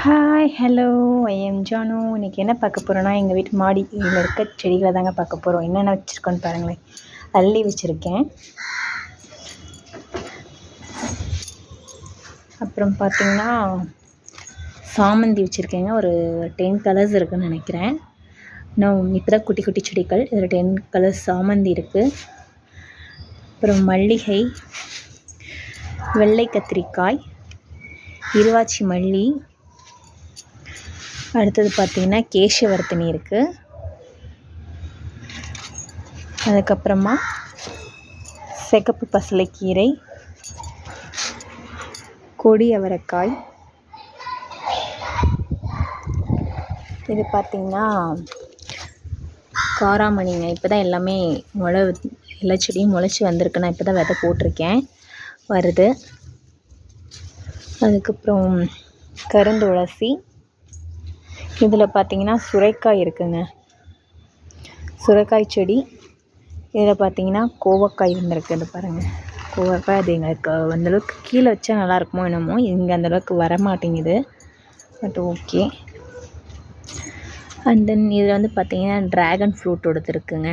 Hi hello IIM Janu. இன்றைக்கி என்ன பார்க்க போகிறோன்னா, எங்கள் வீட்டு மாடியில் இருக்க செடிகளை தாங்க பார்க்க போகிறோம். என்னென்ன வச்சுருக்கோன்னு பாருங்களேன். அள்ளி வச்சுருக்கேன். அப்புறம் பார்த்திங்கன்னா சாமந்தி வச்சுருக்கேங்க. ஒரு 10 கலர்ஸ் இருக்குதுன்னு நினைக்கிறேன். இன்னும் இப்போ தான் குட்டி குட்டி செடிகள். இதில் 10 கலர்ஸ் சாமந்தி இருக்குது. அப்புறம் மல்லிகை, வெள்ளை கத்திரிக்காய், இருவாச்சி மல்லி, அடுத்தது பார்த்திங்கன்னா கேசவர்த்தினி இருக்குது. அதுக்கப்புறமா சிகப்பு பசலைக்கீரை, கொடி அவரைக்காய், இது பார்த்திங்கன்னா காராமணிங்க. இப்போ தான் எல்லாமே எல்லா செடியும் முளைச்சி வந்திருக்கு. நான் இப்போ தான் விதை போட்டிருக்கேன், வருது. அதுக்கப்புறம் கருந்துளசி. இதில் பார்த்திங்கன்னா சுரைக்காய் இருக்குங்க, சுரைக்காய் செடி. இதில் பார்த்திங்கன்னா கோவக்காய் வந்திருக்கு. இது பாருங்கள், கோவக்காய். அது எங்களுக்கு அந்தளவுக்கு கீழே வச்சா நல்லாயிருக்குமோ என்னமோ, இங்கே அந்தளவுக்கு வரமாட்டேங்குது. But okay. அண்ட் தென் இதில் வந்து பார்த்திங்கன்னா ட்ராகன் ஃப்ரூட்டோடது இருக்குங்க.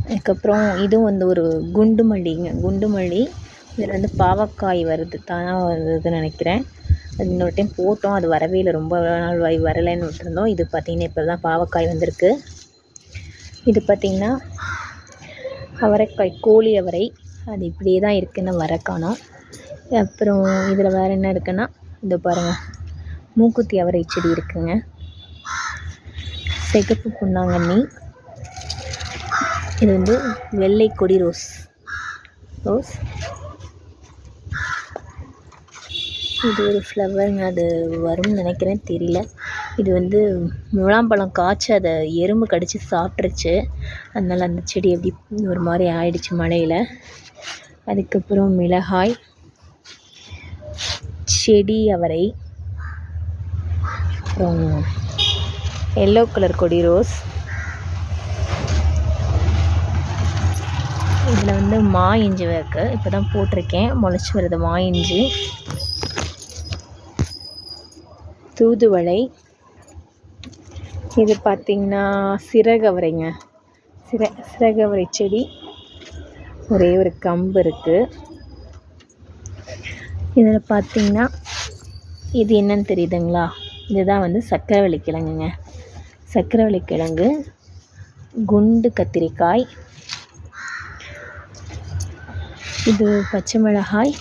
அதுக்கப்புறம் இதுவும் வந்து ஒரு குண்டு மல்லிங்க, குண்டு மல்லி. இதில் வந்து பாவக்காய் வருது, தானாக வருதுன்னு நினைக்கிறேன். அது இன்னொரு டைம் போட்டோம், அது வரவே இல்லை, ரொம்ப நாள் வரலைன்னு விட்டுருந்தோம். இது பார்த்திங்கன்னா இப்போ தான் பாவக்காய் வந்திருக்கு. இது பார்த்திங்கன்னா அவரைக்காய், கோழி அவரை. அது இப்படியே தான் இருக்குன்னு வர காணோம். அப்புறம் இதில் வேறு என்ன இருக்குன்னா, இது பாருங்கள், மூக்குத்தி அவரை செடி இருக்குங்க. சிகப்பு பொன்னாங்கண்ணி. இது வந்து வெள்ளை கொடி ரோஸ். இது ஒரு ஃப்ளவருங்க, அது வரும்னு நினைக்கிறேன், தெரியல. இது வந்து முலாம்பழம் காய்ச்சி அதை எறும்பு கடித்து சாப்பிட்ருச்சு. அதனால் அந்த செடி எப்படி ஒரு மாதிரி ஆயிடுச்சு மழையில். அதுக்கப்புறம் மிளகாய், செடி அவரை, அப்புறம் எல்லோ கலர் கொடி ரோஸ். இதில் வந்து மா இஞ்சி இருக்குது, இப்போ தான் போட்டிருக்கேன், முளைச்சி வருது மா இஞ்சி. தூதுவளை. இது பார்த்திங்கன்னா சிறகவரைங்க, சிறகவரை செடி. ஒரே ஒரு கம்பு இருக்குது. இதில் பார்த்திங்கன்னா இது என்னன்னு தெரியுதுங்களா, இதுதான் வந்து சக்கரவள்ளி கிழங்குங்க. சக்கரவள்ளி கிழங்கு, குண்டு கத்திரிக்காய், இது பச்சை மிளகாய்.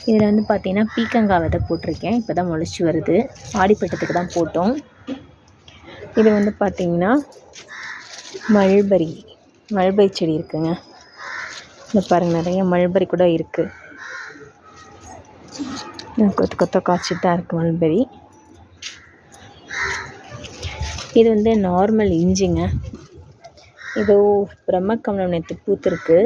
இதில் வந்து பார்த்திங்கன்னா பீக்கங்காய் விதை போட்டிருக்கேன், இப்போ தான் முளைச்சி வருது. ஆடிப்பட்டத்துக்கு தான் போட்டோம். இது வந்து பார்த்திங்கன்னா மல்பரி செடி இருக்குங்க. இந்த பாருங்கள், நிறைய மல்பரி கூட இருக்குது. கொத்த காய்ச்சிட்டு தான் இருக்குது மல்பரி. இது வந்து நார்மல் இஞ்சிங்க. இதோ பிரம்மக்கமலம் நேற்று பூத்துருக்கு,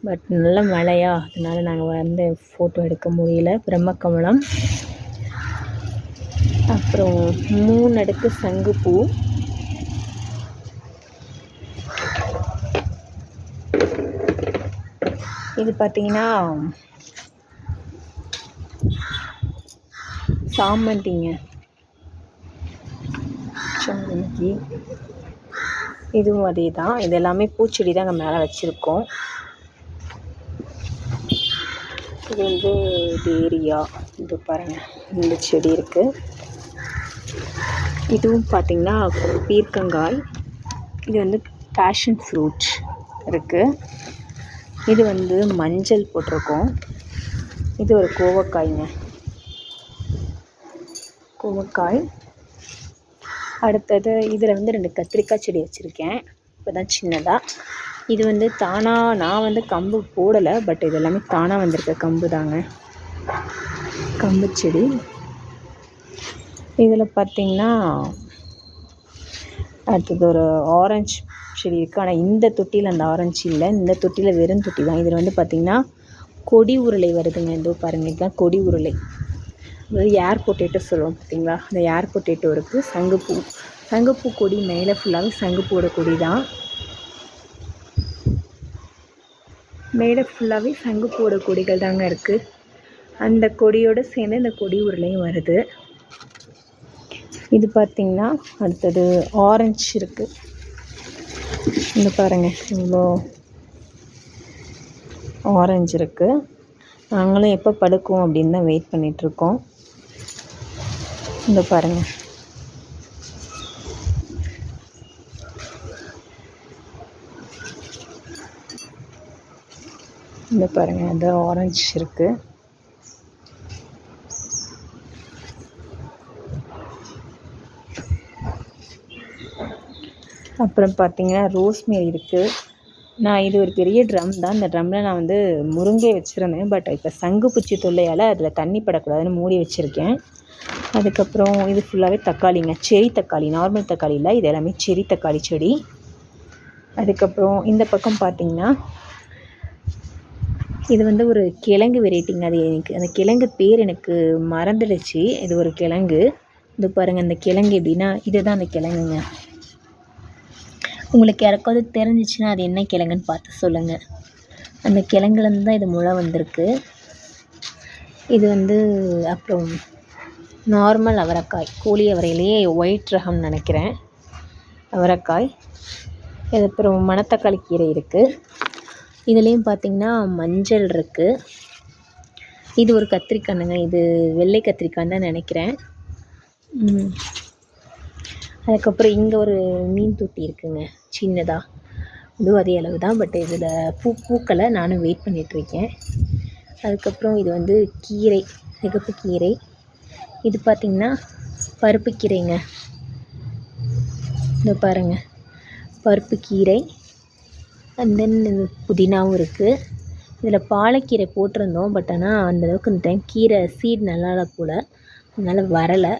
பட் நல்ல மழையா, அதனால் நாங்கள் வந்து ஃபோட்டோ எடுக்க முடியல. பிரம்மக்கமலம். அப்புறம் 3 அடுக்கு சங்குப்பூ. இது பார்த்திங்கன்னா சாமந்திங்க, சாமந்தி. இதுவும் அதே தான். இது எல்லாமே பூச்செடி தான் அங்கே மேலே வச்சுருக்கோம். இது வந்து டேரியா. இது பாருங்கள், இந்த செடி இருக்குது. இதுவும் பார்த்திங்கன்னா பீர்க்கங்காய். இது வந்து பேஷன் ஃப்ரூட் இருக்குது. இது வந்து மஞ்சள் போட்டிருக்கோம். இது ஒரு கோவக்காய்ங்க, கோவக்காய். அடுத்தது இதில் வந்து 2 கத்திரிக்காய் செடி வச்சுருக்கேன், இப்போ தான் சின்னதாக. இது வந்து தானாக, நான் வந்து கம்பு போடலை, பட் இது எல்லாமே தானாக வந்திருக்க கம்பு தாங்க, கம்பு செடி. இதில் பார்த்திங்கன்னா அடுத்தது ஒரு ஆரஞ்சு செடி இருக்குது. ஆனால் இந்த தொட்டியில் அந்த ஆரஞ்சு இல்லை, இந்த தொட்டியில் வெறும் தொட்டி தான். இதில் வந்து பார்த்திங்கன்னா கொடி உருளை வருதுங்க. இதோ பாருங்கள், இதுதான் கொடி உருளை. அதாவது ஏர் பொட்டேட்டோ சொல்லுவோம் பார்த்திங்களா, அந்த ஏர் பொட்டேட்டோ இருக்குது. சங்குப்பூ கொடி மேலே ஃபுல்லாகவே சங்குப்பூவோட கொடி தான். மேலே ஃபுல்லாகவே சங்குப்பூவோட கொடிகள் தாங்க இருக்குது. அந்த கொடியோடு சேர்ந்து இந்த கொடி உருளையும் வருது. இது பார்த்திங்கன்னா அடுத்தது ஆரஞ்சு இருக்குது. இந்த பாருங்கள் இவ்வளோ ஆரஞ்சு இருக்குது. நாங்களும் எப்போ படுக்கும் அப்படின்னு தான் வெயிட் பண்ணிகிட்ருக்கோம். இந்த பாருங்கள் அது ஆரஞ்சு இருக்குது. அப்புறம் பார்த்திங்கன்னா ரோஸ்மேரி இருக்குது. இது ஒரு பெரிய ட்ரம் தான். இந்த ட்ரம்மில் நான் வந்து முருங்கை வச்சுருந்தேன். பட் இப்போ சங்கு பூச்சி தொல்லையால் அதில் தண்ணி படக்கூடாதுன்னு மூடி வச்சுருக்கேன். அதுக்கப்புறம் இது ஃபுல்லாகவே தக்காளிங்க, செரி தக்காளி, நார்மல் தக்காளி இல்லை, இது எல்லாமே செரி தக்காளி செடி. அதுக்கப்புறம் இந்த பக்கம் பார்த்திங்கன்னா இது வந்து ஒரு கிழங்கு வெரைட்டிங்க. அது அந்த கிழங்கு பேர் எனக்கு மறந்துடுச்சு. இது ஒரு கிழங்கு. இது பாருங்கள், அந்த கிழங்கு எப்படின்னா இதுதான் அந்த கிழங்குங்க. உங்களுக்கு யாருக்காவது தெரிஞ்சிச்சுன்னா அது என்ன கிழங்குன்னு பார்த்து சொல்லுங்கள். அந்த கிழங்குலேருந்து தான் இது முளை வந்திருக்கு. இது வந்து அப்புறம் நார்மல் அவரைக்காய், கோழி அவரையிலேயே ஒயிட் ரகம்னு நினைக்கிறேன் அவரைக்காய். இது அப்புறம் மணத்தக்காளி கீரை இருக்குது. இதுலேயும் பார்த்திங்கன்னா மஞ்சள் இருக்குது. இது ஒரு கத்திரிக்காய்ங்க, இது வெள்ளை கத்திரிக்காய்ன்னு தான் நினைக்கிறேன். அதுக்கப்புறம் இங்கே ஒரு மீன் தொட்டி இருக்குங்க, சின்னதாக. இதுவும் அதே அளவு தான். பட் இதில் பூக்களை நானும் வெயிட் பண்ணிகிட்ருக்கேன். அதுக்கப்புறம் இது வந்து கீரை, சிகப்பு கீரை. இது பார்த்திங்கன்னா பருப்பு கீரைங்க. இந்த பாருங்கள், பருப்பு கீரை. அண்ட் தென் இது புதினாவும் இருக்குது. இதில் பாலக்கீரை போட்டிருந்தோம். பட் ஆனால் அந்தளவுக்கு இந்த டைம் கீரை சீட் நல்லா போல், அதனால் வரலை.